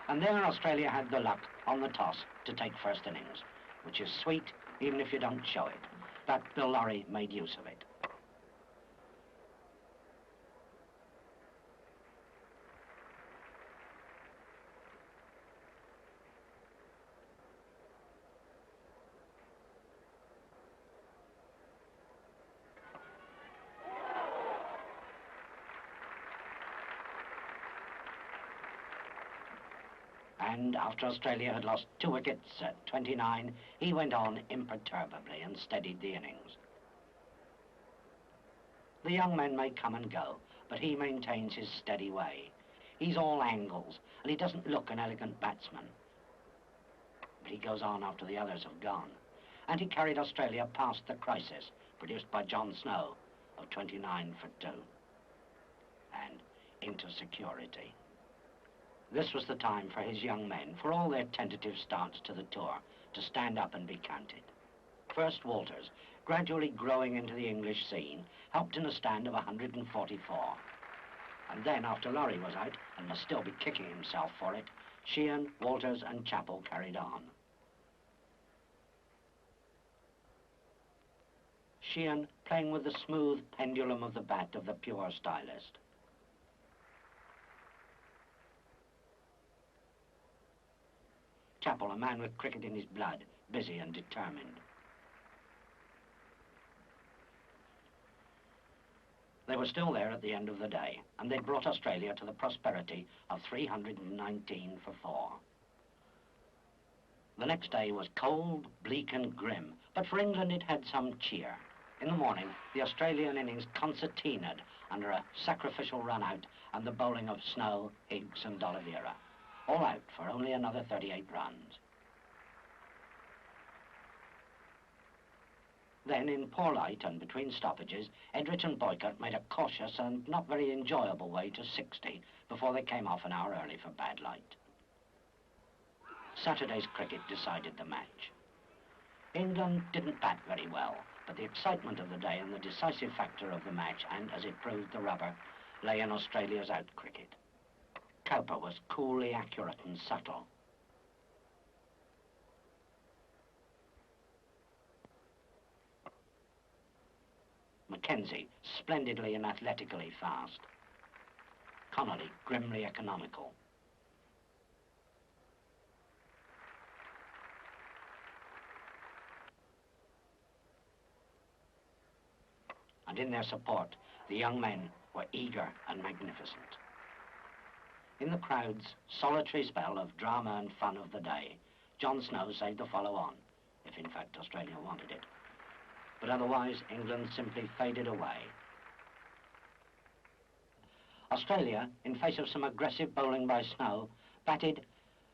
And there Australia had the luck on the toss to take first innings, which is sweet even if you don't show it. But Bill Lawry made use of it. And after Australia had lost 2 wickets at 29, he went on imperturbably and steadied the innings. The young men may come and go, but he maintains his steady way. He's all angles, and he doesn't look an elegant batsman. But he goes on after the others have gone. And he carried Australia past the crisis produced by John Snow of 29 for 2 and into security. This was the time for his young men, for all their tentative starts to the tour, to stand up and be counted. First Walters, gradually growing into the English scene, helped in a stand of 144. And then, after Lawry was out, and must still be kicking himself for it, Sheehan, Walters and Chappell carried on. Sheehan playing with the smooth pendulum of the bat of the pure stylist. Chappell, a man with cricket in his blood, busy and determined. They were still there at the end of the day, and they'd brought Australia to the prosperity of 319 for 4. The next day was cold, bleak and grim, but for England it had some cheer. In the morning, the Australian innings concertinaed under a sacrificial run-out and the bowling of Snow, Higgs and D'Oliveira. All out for only another 38 runs. Then, in poor light and between stoppages, Edrich and Boycott made a cautious and not very enjoyable way to 60 before they came off an hour early for bad light. Saturday's cricket decided the match. England didn't bat very well, but the excitement of the day and the decisive factor of the match, and as it proved the rubber, lay in Australia's out cricket. Cowper was coolly accurate and subtle. Mackenzie, splendidly and athletically fast. Connolly, grimly economical. And in their support, the young men were eager and magnificent. In the crowd's solitary spell of drama and fun of the day, John Snow saved the follow-on, if in fact Australia wanted it. But otherwise, England simply faded away. Australia, in face of some aggressive bowling by Snow, batted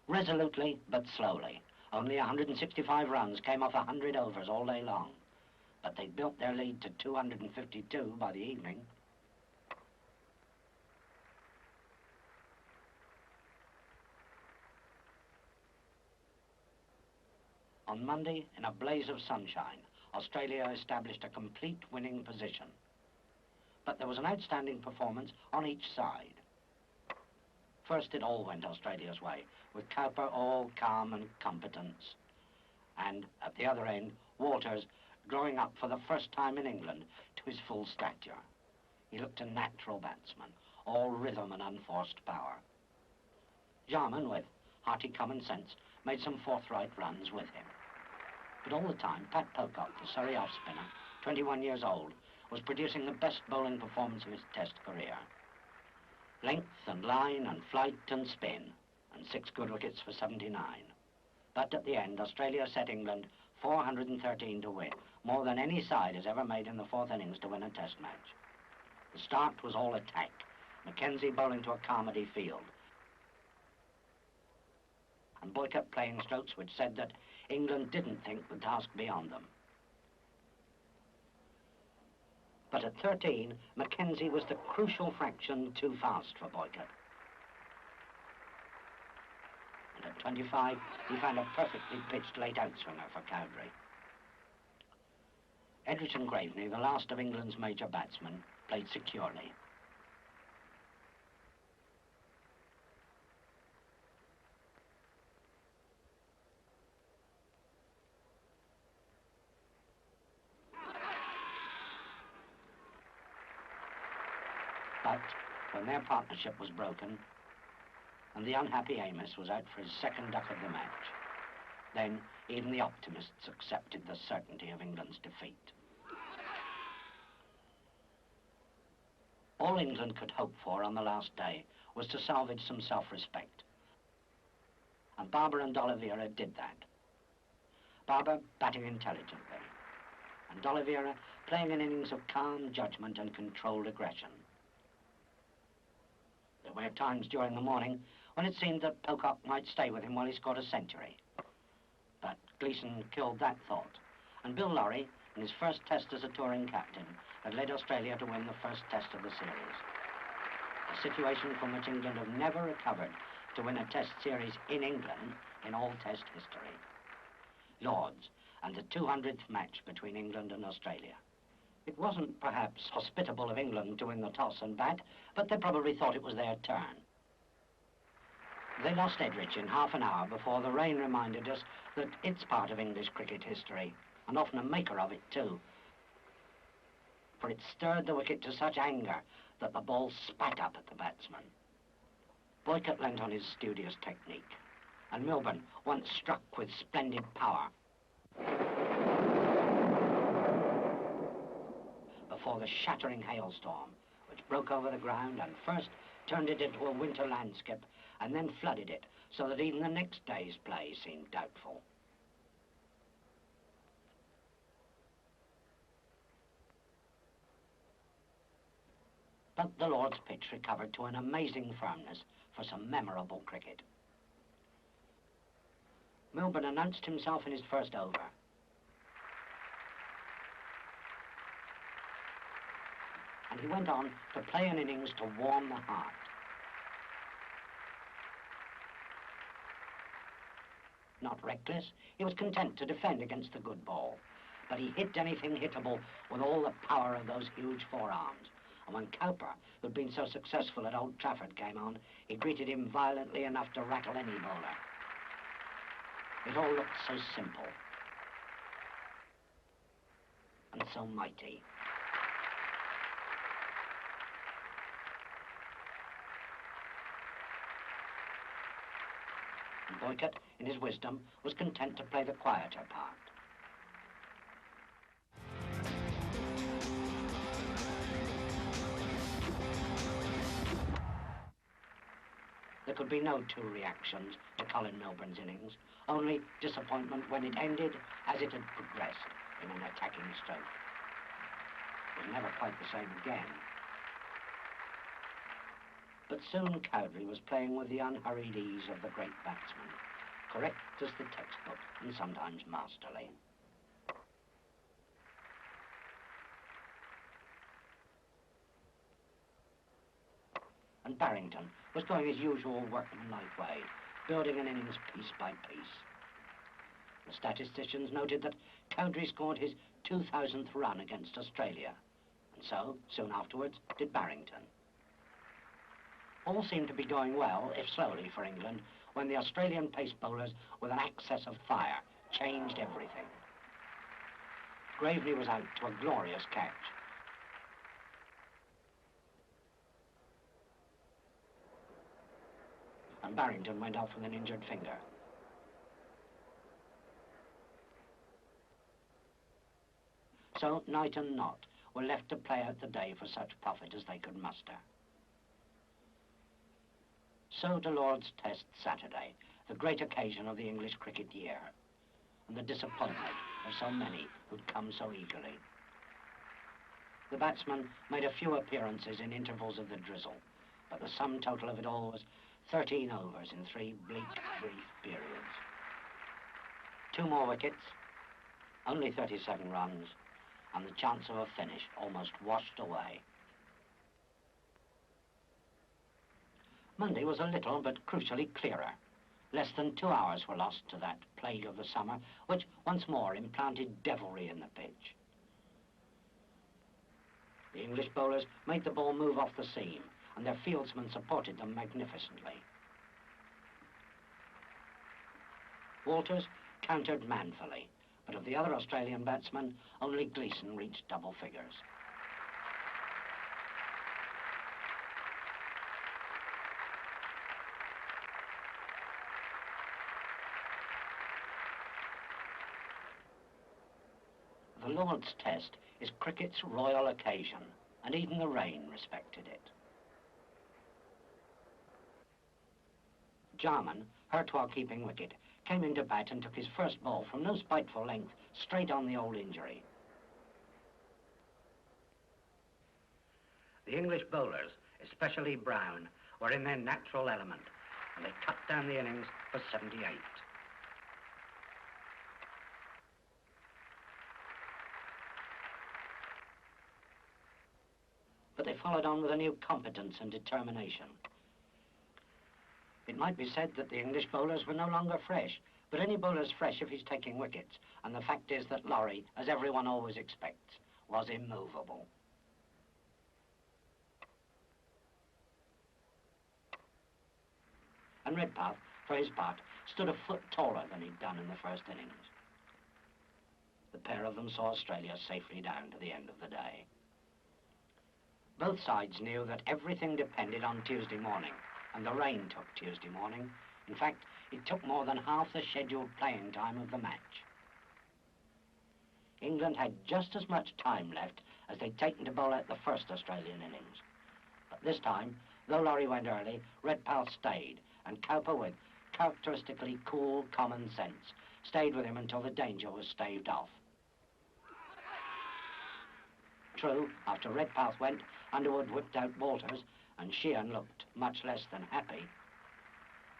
resolutely but slowly. Only 165 runs came off 100 overs all day long. But they built their lead to 252 by the evening. On Monday, in a blaze of sunshine, Australia established a complete winning position. But there was an outstanding performance on each side. First, it all went Australia's way, with Cowper all calm and competence. And at the other end, Walters growing up for the first time in England to his full stature. He looked a natural batsman, all rhythm and unforced power. Jarman, with hearty common sense, made some forthright runs with him. But all the time, Pat Pocock, the Surrey off-spinner, 21 years old, was producing the best bowling performance of his Test career. Length and line and flight and spin, and 6 good wickets for 79. But at the end, Australia set England 413 to win, more than any side has ever made in the 4th innings to win a Test match. The start was all attack, Mackenzie bowling to a Carmody field, and Boycott playing strokes which said that England didn't think the task beyond them. But at 13, Mackenzie was the crucial fraction too fast for Boycott. And at 25, he found a perfectly pitched late outswinger for Cowdrey. Edrich and Graveney, the last of England's major batsmen, played securely. But when their partnership was broken and the unhappy Amos was out for his second duck of the match, then even the optimists accepted the certainty of England's defeat. All England could hope for on the last day was to salvage some self-respect. And Barber and D'Oliveira did that. Barber batting intelligently, and D'Oliveira playing an innings of calm judgment and controlled aggression. There were times during the morning when it seemed that Pocock might stay with him while he scored a century. But Gleeson killed that thought, and Bill Lawry, in his first test as a touring captain, had led Australia to win the first test of the series. A situation from which England have never recovered to win a test series in England in all test history. Lords, and the 200th match between England and Australia. It wasn't perhaps hospitable of England to win the toss and bat, but they probably thought it was their turn. They lost Edrich in half an hour before the rain reminded us that it's part of English cricket history, and often a maker of it too. For it stirred the wicket to such anger that the ball spat up at the batsman. Boycott lent on his studious technique, and Milburn once struck with splendid power. Before the shattering hailstorm, which broke over the ground and first turned it into a winter landscape and then flooded it so that even the next day's play seemed doubtful. But the Lord's pitch recovered to an amazing firmness for some memorable cricket. Milburn announced himself in his first over. And he went on to play an innings to warm the heart. Not reckless, he was content to defend against the good ball, but he hit anything hittable with all the power of those huge forearms. And when Cowper, who'd been so successful at Old Trafford, came on, he greeted him violently enough to rattle any bowler. It all looked so simple and so mighty. And Boycott, in his wisdom, was content to play the quieter part. There could be no two reactions to Colin Milburn's innings, only disappointment when it ended as it had progressed in an attacking stroke. It was never quite the same again. But soon Cowdrey was playing with the unhurried ease of the great batsman, correct as the textbook and sometimes masterly. And Barrington was going his usual workmanlike way, building an innings piece by piece. The statisticians noted that Cowdrey scored his 2000th run against Australia, and so, soon afterwards, did Barrington. All seemed to be going well, if slowly, for England, when the Australian pace bowlers, with an access of fire, changed everything. Gravely was out to a glorious catch. And Barrington went off with an injured finger. So Knight and Knott were left to play out the day for such profit as they could muster. So to Lord's Test Saturday, the great occasion of the English cricket year, and the disappointment of so many who'd come so eagerly. The batsmen made a few appearances in intervals of the drizzle, but the sum total of it all was 13 overs in 3 bleak, brief periods. 2 more wickets, only 37 runs, and the chance of a finish almost washed away. Monday was a little but crucially clearer. Less than 2 hours were lost to that plague of the summer, which once more implanted devilry in the pitch. The English bowlers made the ball move off the seam, and their fieldsmen supported them magnificently. Walters countered manfully, but of the other Australian batsmen, only Gleeson reached double figures. The Lord's Test is cricket's royal occasion, and even the rain respected it. Jarman, hurt while keeping wicket, came into bat and took his first ball from no spiteful length, straight on the old injury. The English bowlers, especially Brown, were in their natural element, and they cut down the innings for 78. But they followed on with a new competence and determination. It might be said that the English bowlers were no longer fresh, but any bowler's fresh if he's taking wickets, and the fact is that Laurie, as everyone always expects, was immovable. And Redpath, for his part, stood a foot taller than he'd done in the first innings. The pair of them saw Australia safely down to the end of the day. Both sides knew that everything depended on Tuesday morning, and the rain took Tuesday morning. In fact, it took more than half the scheduled playing time of the match. England had just as much time left as they'd taken to bowl out the first Australian innings. But this time, though Laurie went early, Redpath stayed, and Cowper, with characteristically cool common sense, stayed with him until the danger was staved off. True, after Redpath went, Underwood whipped out Walters, and Sheehan looked much less than happy.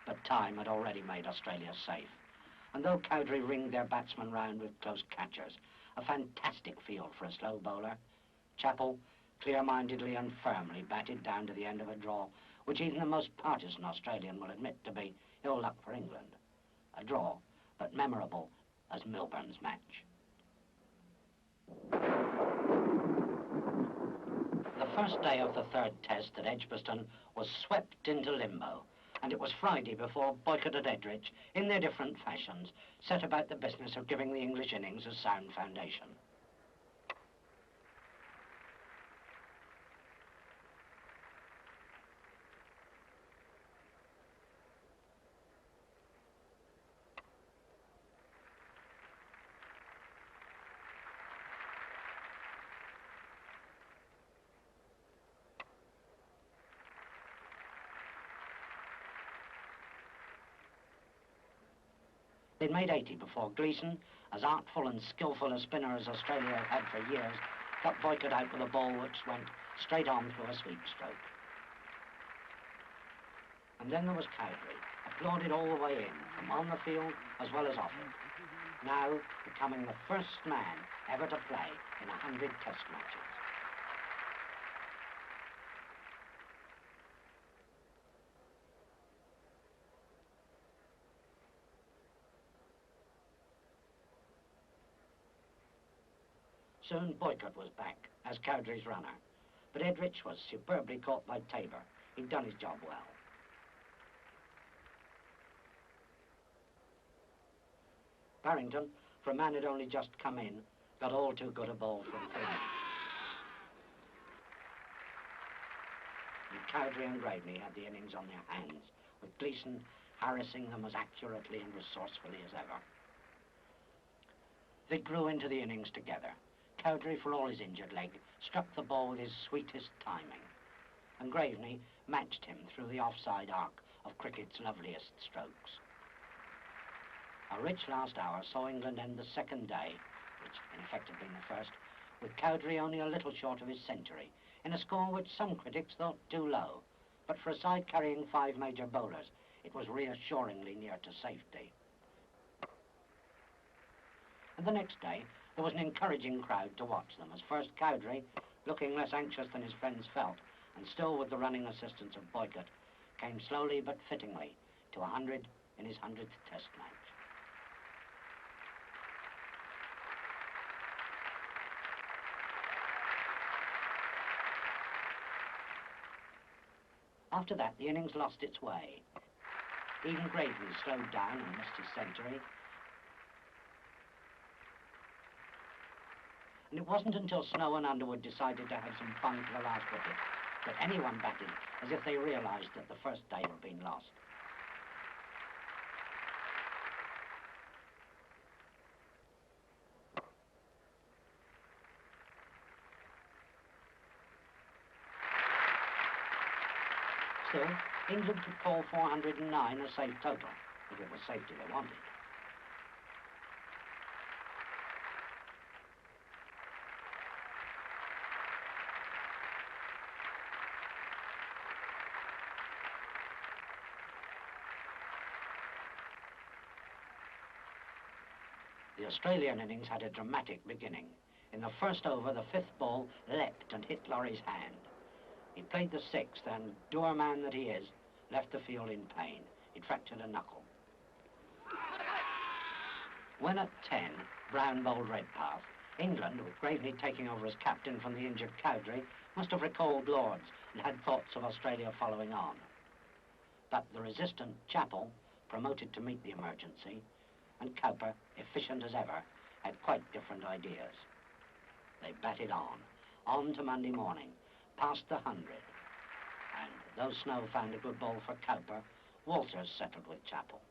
But time had already made Australia safe. And though Cowdrey ringed their batsmen round with close catchers, a fantastic field for a slow bowler, Chappell clear-mindedly and firmly batted down to the end of a draw, which even the most partisan Australian will admit to be ill luck for England. A draw, but memorable as Milburn's match. The first day of the third test at Edgbaston was swept into limbo, and it was Friday before Boycott and Edrich, in their different fashions, set about the business of giving the English innings a sound foundation. They'd made 80 before Gleeson, as artful and skillful a spinner as Australia had for years, got Boycott out with a ball which went straight on through a sweep stroke. And then there was Cowdrey, applauded all the way in, from on the field as well as off it, now becoming the first man ever to play in 100 test matches. Soon Boycott was back as Cowdrey's runner, but Edrich was superbly caught by Tabor. He'd done his job well. Barrington, for a man who'd only just come in, got all too good a ball from Freeman. And Cowdrey and Graveney had the innings on their hands, with Gleeson harassing them as accurately and resourcefully as ever. They grew into the innings together. Cowdrey, for all his injured leg, struck the ball with his sweetest timing, and Graveney matched him through the offside arc of cricket's loveliest strokes. A rich last hour saw England end the second day, which in effect had been the first, with Cowdrey only a little short of his century, in a score which some critics thought too low. But for a side carrying 5 major bowlers, it was reassuringly near to safety. And the next day, there was an encouraging crowd to watch them, as first Cowdrey, looking less anxious than his friends felt, and still with the running assistance of Boycott, came slowly but fittingly to 100 in his 100th test match. After that, the innings lost its way. Even Graveney slowed down and missed his century. And it wasn't until Snow and Underwood decided to have some fun for the last wicket that anyone batted as if they realized that the first day had been lost. Still, England could call 409 a safe total, if it was safety they wanted. The Australian innings had a dramatic beginning. In the first over, the fifth ball leapt and hit Laurie's hand. He played the sixth and, dour man that he is, left the field in pain. He'd fractured a knuckle. When at 10, Brown bowled Redpath. England, with Graveney taking over as captain from the injured Cowdrey, must have recalled Lords and had thoughts of Australia following on. But the resistant Chappell, promoted to meet the emergency, and Cowper, efficient as ever, had quite different ideas. They batted on to Monday morning, past the 100. And though Snow found a good ball for Cowper, Walters settled with Chappell.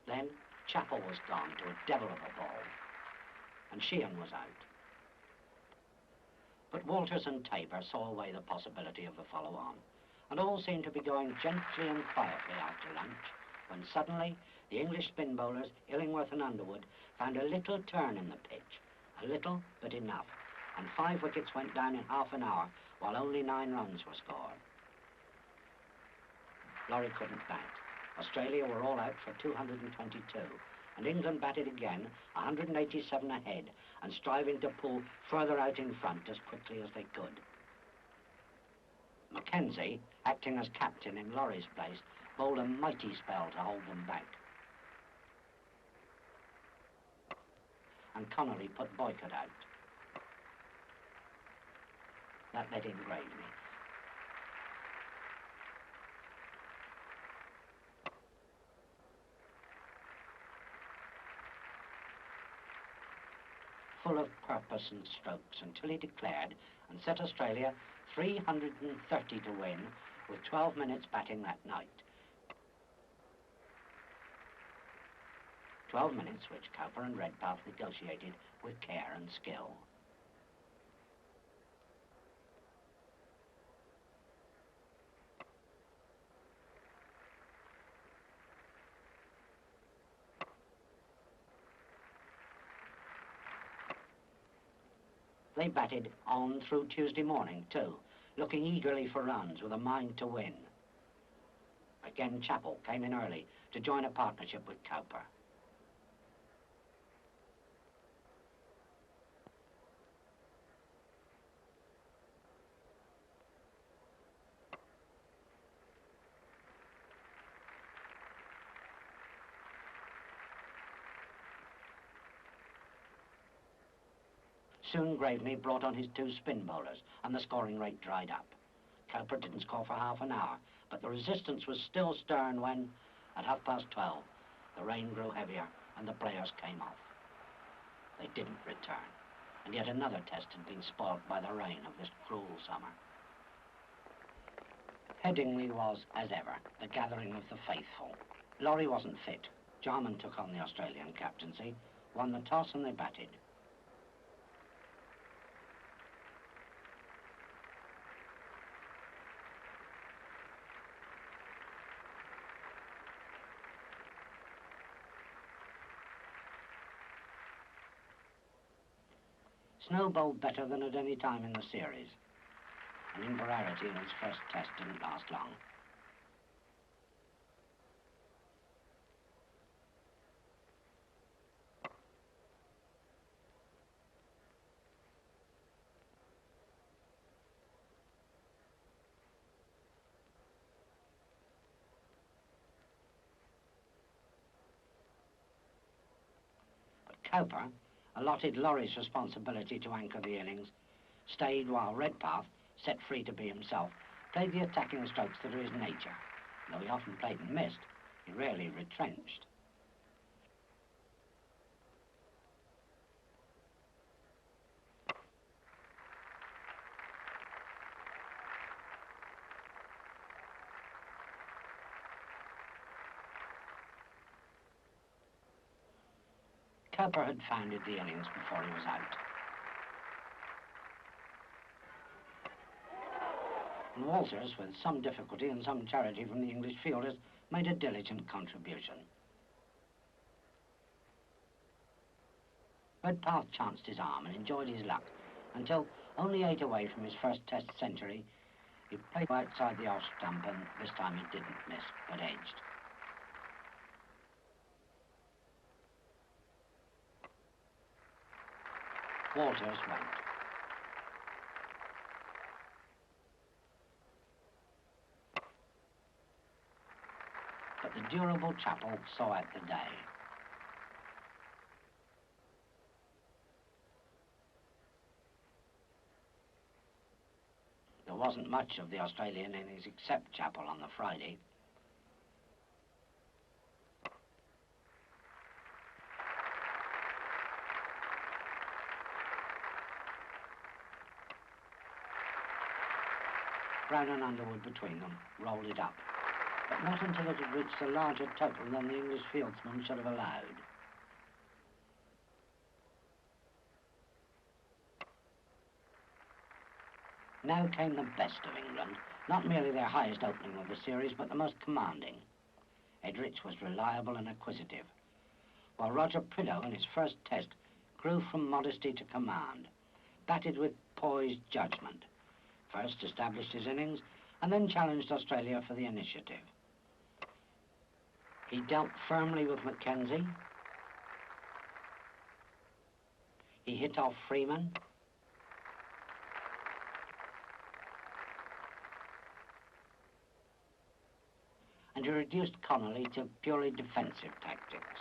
Then Chappell was gone to a devil of a ball, and Sheehan was out. But Walters and Tabor saw away the possibility of the follow-on, and all seemed to be going gently and quietly after lunch, when suddenly the English spin bowlers, Illingworth and Underwood, found a little turn in the pitch. A little, but enough, and 5 wickets went down in half an hour, while only 9 runs were scored. Laurie couldn't bat. Australia were all out for 222, and England batted again, 187 ahead, and striving to pull further out in front as quickly as they could. Mackenzie, acting as captain in Laurie's place, bowled a mighty spell to hold them back. And Connolly put Boycott out. That let in Graveney. Full of purpose and strokes until he declared and set Australia 330 to win with 12 minutes batting that night. 12 minutes which Cowper and Redpath negotiated with care and skill. They batted on through Tuesday morning, too, looking eagerly for runs with a mind to win. Again, Chappell came in early to join a partnership with Cowper. Soon Graveney brought on his 2 spin bowlers, and the scoring rate dried up. Cowper didn't score for half an hour, but the resistance was still stern when, at 12:30, the rain grew heavier and the players came off. They didn't return, and yet another test had been spoilt by the rain of this cruel summer. Headingley was, as ever, the gathering of the faithful. Laurie wasn't fit. Jarman took on the Australian captaincy, won the toss and they batted. Snow bowled better than at any time in the series, and Inverarity in his first test didn't last long. But Cowper, allotted Laurie's responsibility to anchor the innings, stayed while Redpath, set free to be himself, played the attacking strokes that are his nature. Though he often played and missed, he rarely retrenched. Cowper had founded the innings before he was out. And Walters, with some difficulty and some charity from the English fielders, made a diligent contribution. Redpath chanced his arm and enjoyed his luck until, only 8 away from his first Test century, he played outside the off stump, and this time he didn't miss, but edged. Walters went. But the durable Chappell saw out the day. There wasn't much of the Australian innings except Chappell on the Friday. Brown and Underwood between them rolled it up, but not until it had reached a larger total than the English fieldsman should have allowed. Now came the best of England, not merely their highest opening of the series, but the most commanding. Edrich was reliable and acquisitive, while Roger Prideaux in his first Test grew from modesty to command, batted with poised judgment, first established his innings and then challenged Australia for the initiative. He dealt firmly with Mackenzie. He hit off Freeman. And he reduced Connolly to purely defensive tactics.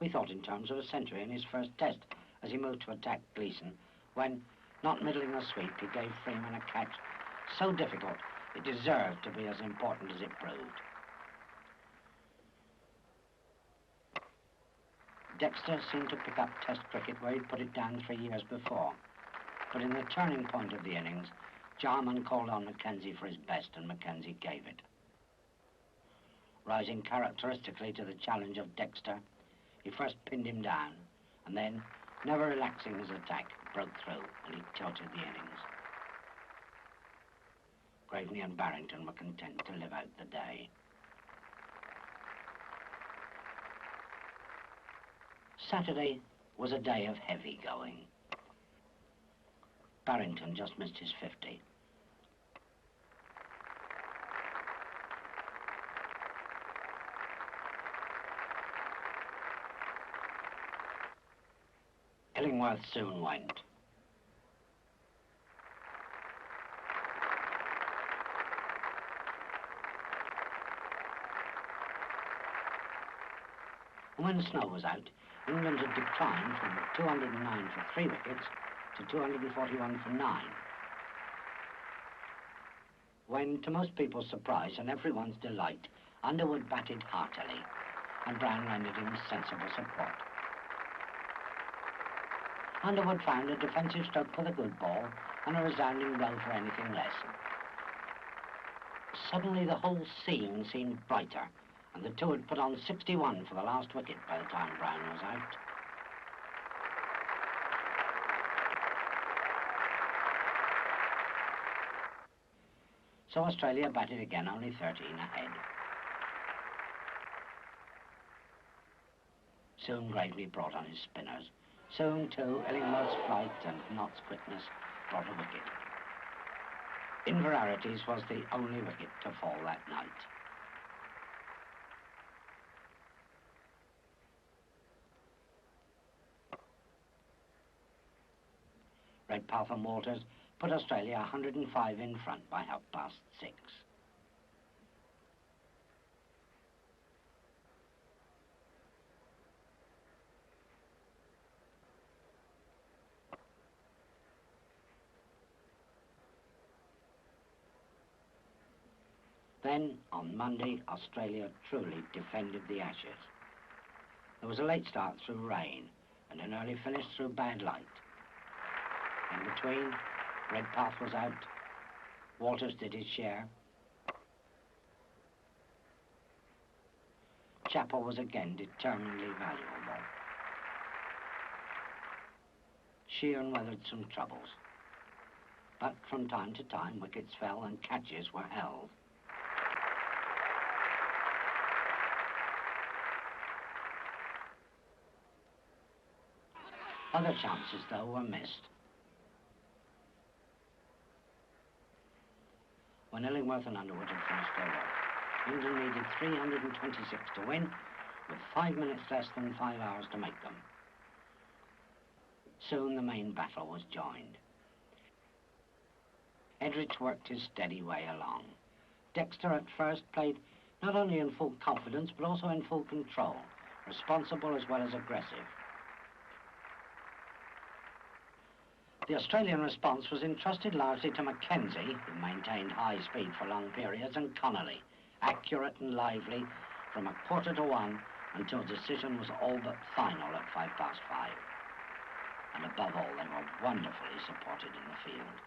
We thought in terms of a century in his first Test as he moved to attack Gleeson, when, not middling a sweep, he gave Freeman a catch so difficult it deserved to be as important as it proved. Dexter seemed to pick up Test cricket where he'd put it down 3 years before, but in the turning point of the innings, Jarman called on Mackenzie for his best, and Mackenzie gave it. Rising characteristically to the challenge of Dexter, he first pinned him down, and then, never relaxing his attack, broke through, and he tilted the innings. Graveney and Barrington were content to live out the day. Saturday was a day of heavy going. Barrington just missed his 50. Illingworth soon went. And when Snow was out, England had declined from 209 for 3 wickets to 241 for 9. When, to most people's surprise and everyone's delight, Underwood batted heartily, and Brown rendered him sensible support. Underwood found a defensive stroke for the good ball and a resounding blow for anything less. Suddenly the whole scene seemed brighter, and the two had put on 61 for the last wicket by the time Brown was out. So Australia batted again, only 13 ahead. Soon Graveney brought on his spinners. Soon, too, Illingworth's flight and Knott's quickness brought a wicket. Inverary's was the only wicket to fall that night. Redpath and Walters put Australia 105 in front by 6:30. Then, on Monday, Australia truly defended the Ashes. There was a late start through rain and an early finish through bad light. In between, Redpath was out, Walters did his share. Whitechapel was again determinedly valuable. Sheehan weathered some troubles, but from time to time wickets fell and catches were held. Other chances, though, were missed. When Illingworth and Underwood had finished their work, England needed 326 to win, with 5 minutes less than 5 hours to make them. Soon the main battle was joined. Edrich worked his steady way along. Dexter at first played not only in full confidence, but also in full control, responsible as well as aggressive. The Australian response was entrusted largely to Mackenzie, who maintained high speed for long periods, and Connolly, accurate and lively from 1/4 until decision was all but final at 5:05. And above all, they were wonderfully supported in the field.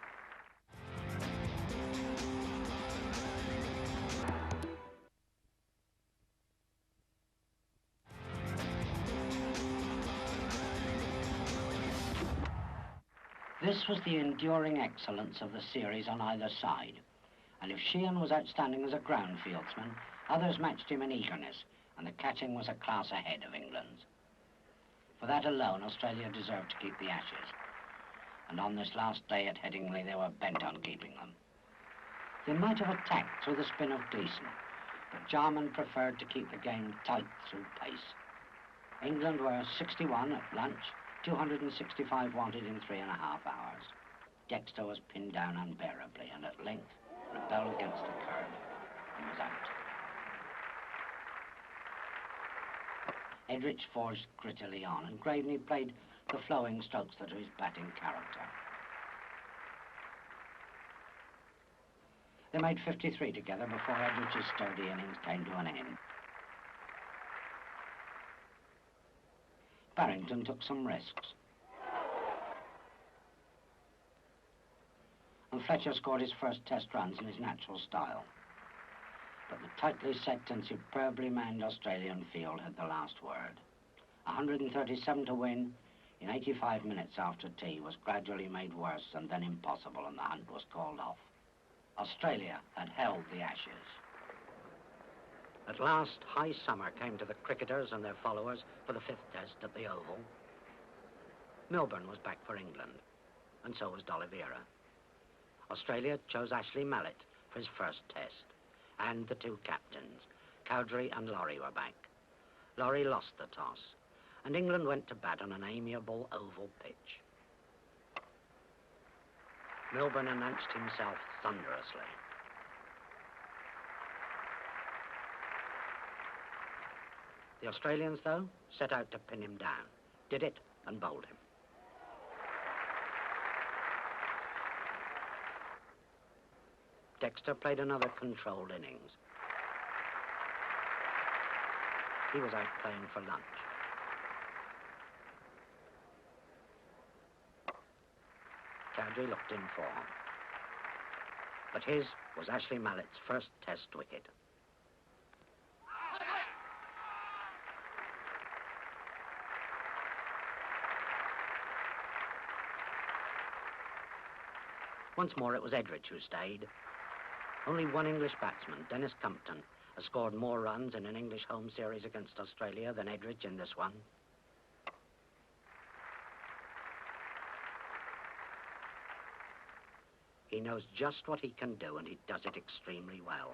This was the enduring excellence of the series on either side. And if Sheehan was outstanding as a ground fieldsman, others matched him in eagerness, and the catching was a class ahead of England's. For that alone, Australia deserved to keep the Ashes. And on this last day at Headingley, they were bent on keeping them. They might have attacked through the spin of Gleeson, but Jarman preferred to keep the game tight through pace. England were 61 at lunch, 265 wanted in 3.5 hours. Dexter was pinned down unbearably and at length rebelled against the curve and was out. Edrich forged grittily on, and Graveney played the flowing strokes that are his batting character. They made 53 together before Edrich's sturdy innings came to an end. Barrington took some risks. And Fletcher scored his first test runs in his natural style. But the tightly set and superbly manned Australian field had the last word. 137 to win in 85 minutes after tea was gradually made worse and then impossible, and the hunt was called off. Australia had held the Ashes. At last, high summer came to the cricketers and their followers for the 5th test at the Oval. Milburn was back for England, and so was D'Oliveira. Australia chose Ashley Mallet for his first test, and the two captains, Cowdrey and Laurie, were back. Laurie lost the toss, and England went to bat on an amiable oval pitch. Milburn announced himself thunderously. The Australians, though, set out to pin him down, did it, and bowled him. Dexter played another controlled innings. He was out playing for lunch. Cowdrey looked in for him. But his was Ashley Mallet's first test wicket. Once more, it was Edrich who stayed. Only one English batsman, Dennis Compton, has scored more runs in an English home series against Australia than Edrich in this one. He knows just what he can do, and he does it extremely well.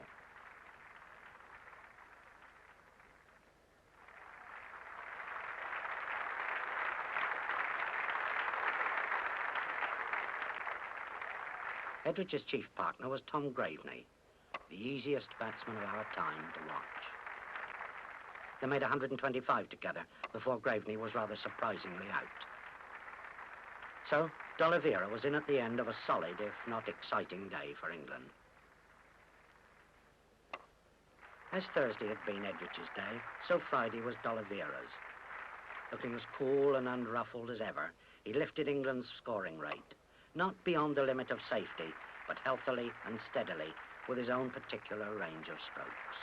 Edrich's chief partner was Tom Graveney, the easiest batsman of our time to watch. They made 125 together before Graveney was rather surprisingly out. So, D'Oliveira was in at the end of a solid, if not exciting, day for England. As Thursday had been Edrich's day, so Friday was D'Oliveira's. Looking as cool and unruffled as ever, he lifted England's scoring rate, not beyond the limit of safety, but healthily and steadily with his own particular range of strokes.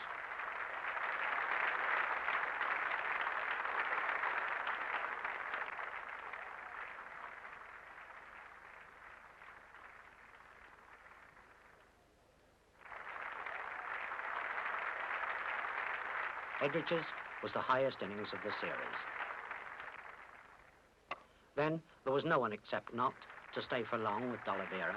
Edridge's was the highest innings of the series. Then there was no one except Knott to stay for long with D'Oliveira.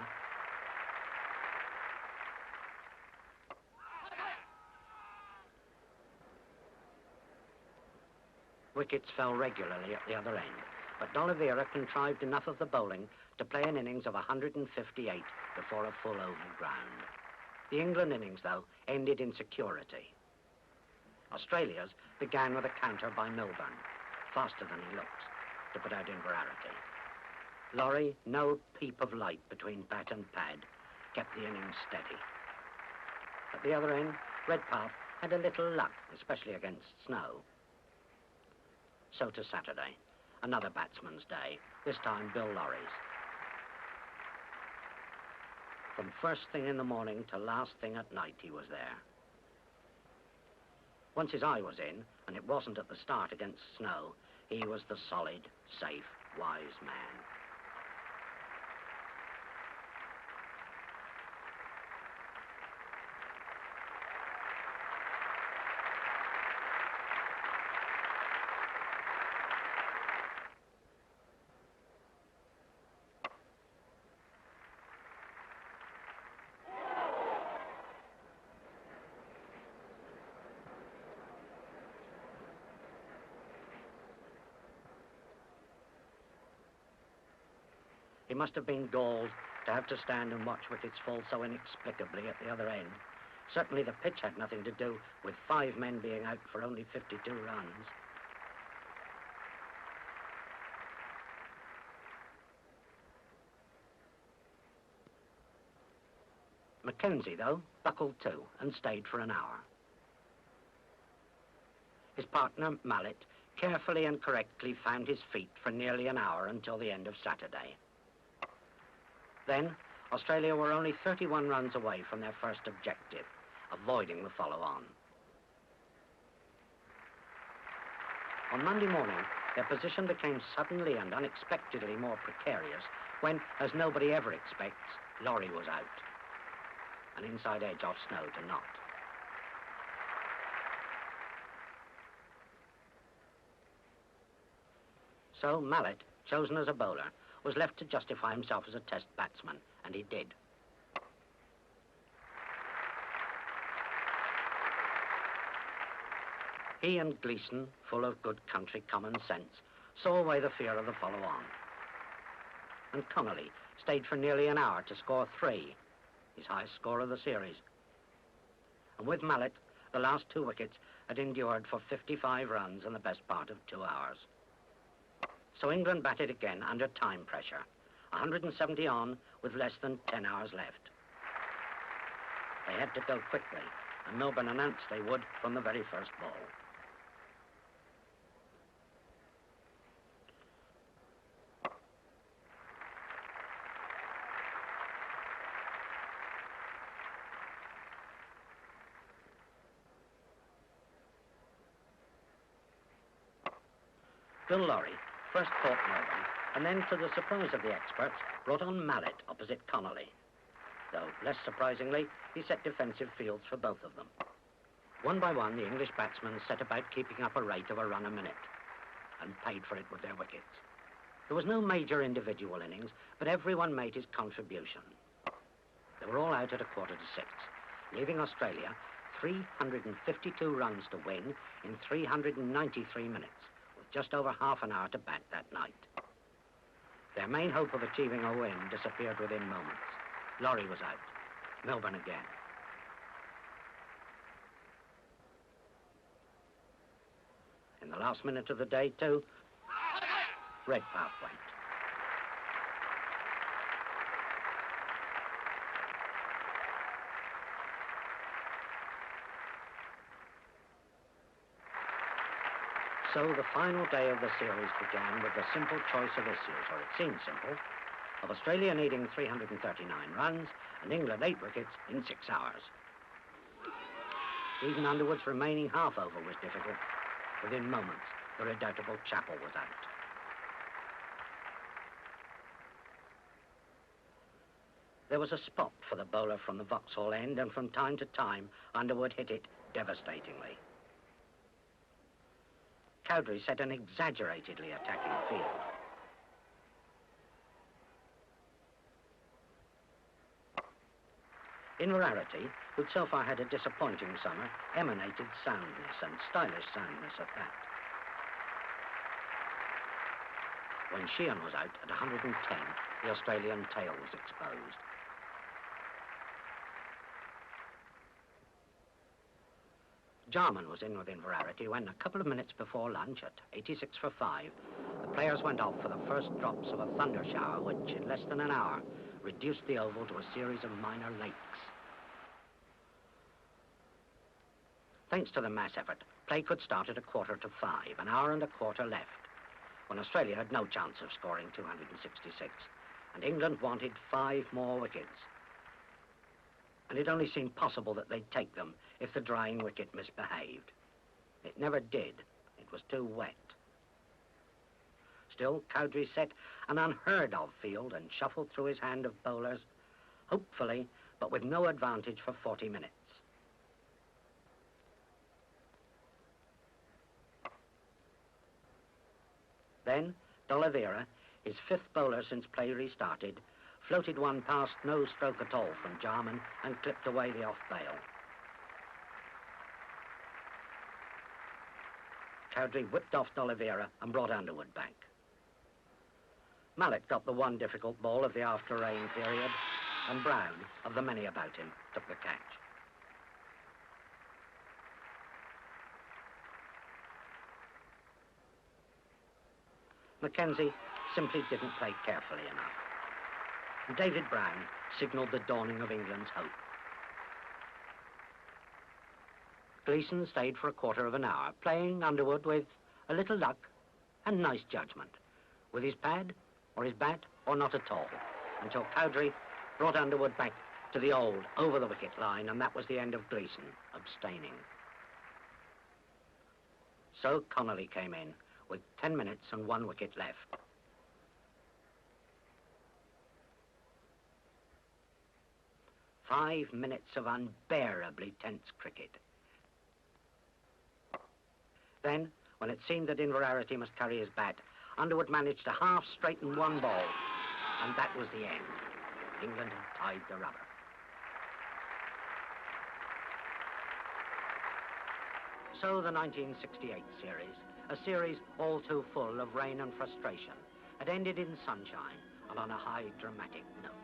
Wickets fell regularly at the other end, but D'Oliveira contrived enough of the bowling to play an innings of 158 before a full oval ground. The England innings, though, ended in security. Australia's began with a counter by Milburn, faster than he looked, to put out Inverarity. Laurie, no peep of light between bat and pad, kept the innings steady. At the other end, Redpath had a little luck, especially against snow. So to Saturday, another batsman's day, this time Bill Lawry's. From first thing in the morning to last thing at night, he was there. Once his eye was in, and it wasn't at the start against snow, he was the solid, safe, wise man. He must have been galled to have to stand and watch wickets fall so inexplicably at the other end. Certainly the pitch had nothing to do with 5 men being out for only 52 runs. Mackenzie, though, buckled to and stayed for an hour. His partner, Mallet, carefully and correctly found his feet for nearly an hour until the end of Saturday. Then, Australia were only 31 runs away from their first objective, avoiding the follow-on. On Monday morning, their position became suddenly and unexpectedly more precarious when, as nobody ever expects, Laurie was out. An inside edge off Snow to Knott. So Mallet, chosen as a bowler, was left to justify himself as a test batsman, and he did. He and Gleeson, full of good country common sense, saw away the fear of the follow-on. And Connolly stayed for nearly an hour to score 3, his highest score of the series. And with Mallet, the last 2 wickets had endured for 55 runs in the best part of 2 hours. So England batted again under time pressure, 170 on with less than 10 hours left. They had to go quickly, and Milburn announced they would from the very first ball. Bill Lawrie first caught Milburn, and then, to the surprise of the experts, brought on Mallet opposite Connolly. Though, less surprisingly, he set defensive fields for both of them. One by one, the English batsmen set about keeping up a rate of a run a minute, and paid for it with their wickets. There was no major individual innings, but everyone made his contribution. They were all out at 5:45, leaving Australia 352 runs to win in 393 minutes. Just over half an hour to bat that night. Their main hope of achieving a win disappeared within moments. Laurie was out. Milburn again. In the last minute of the day, too, Redpath went. So the final day of the series began with the simple choice of issues, or it seemed simple, of Australia needing 339 runs and England 8 wickets in 6 hours. Even Underwood's remaining half over was difficult. Within moments, the redoubtable Chappell was out. There was a spot for the bowler from the Vauxhall end, and from time to time, Underwood hit it devastatingly. Cowdrey set an exaggeratedly attacking field. Inverarity, who'd so far had a disappointing summer, emanated soundness, and stylish soundness at that. When Sheehan was out at 110, the Australian tail was exposed. Jarman was in with Inverarity when, a couple of minutes before lunch at 86 for 5, the players went off for the first drops of a thunder shower which, in less than an hour, reduced the oval to a series of minor lakes. Thanks to the mass effort, play could start at 4:45, an hour and a quarter left, when Australia had no chance of scoring 266, and England wanted 5 more wickets. And it only seemed possible that they'd take them if the drying wicket misbehaved. It never did. It was too wet. Still, Cowdrey set an unheard-of field and shuffled through his hand of bowlers, hopefully, but with no advantage for 40 minutes. Then, D'Oliveira, his 5th bowler since play restarted, floated one past no stroke at all from Jarman and clipped away the off-bail. Cowdrey whipped off D'Oliveira and brought Underwood back. Mallet got the one difficult ball of the after-rain period, and Brown, of the many about him, took the catch. Mackenzie simply didn't play carefully enough. And David Brown signalled the dawning of England's hope. Gleeson stayed for a quarter of an hour, playing Underwood with a little luck and nice judgment, with his pad or his bat or not at all, until Cowdrey brought Underwood back to the old over-the-wicket line, and that was the end of Gleeson, abstaining. So Connolly came in, with 10 minutes and 1 wicket left. "5 minutes of unbearably tense cricket. Then, when it seemed that Inverarity must carry his bat, Underwood managed to half-straighten one ball, and that was the end. England had tied the rubber. So the 1968 series, a series all too full of rain and frustration, had ended in sunshine and on a high dramatic note.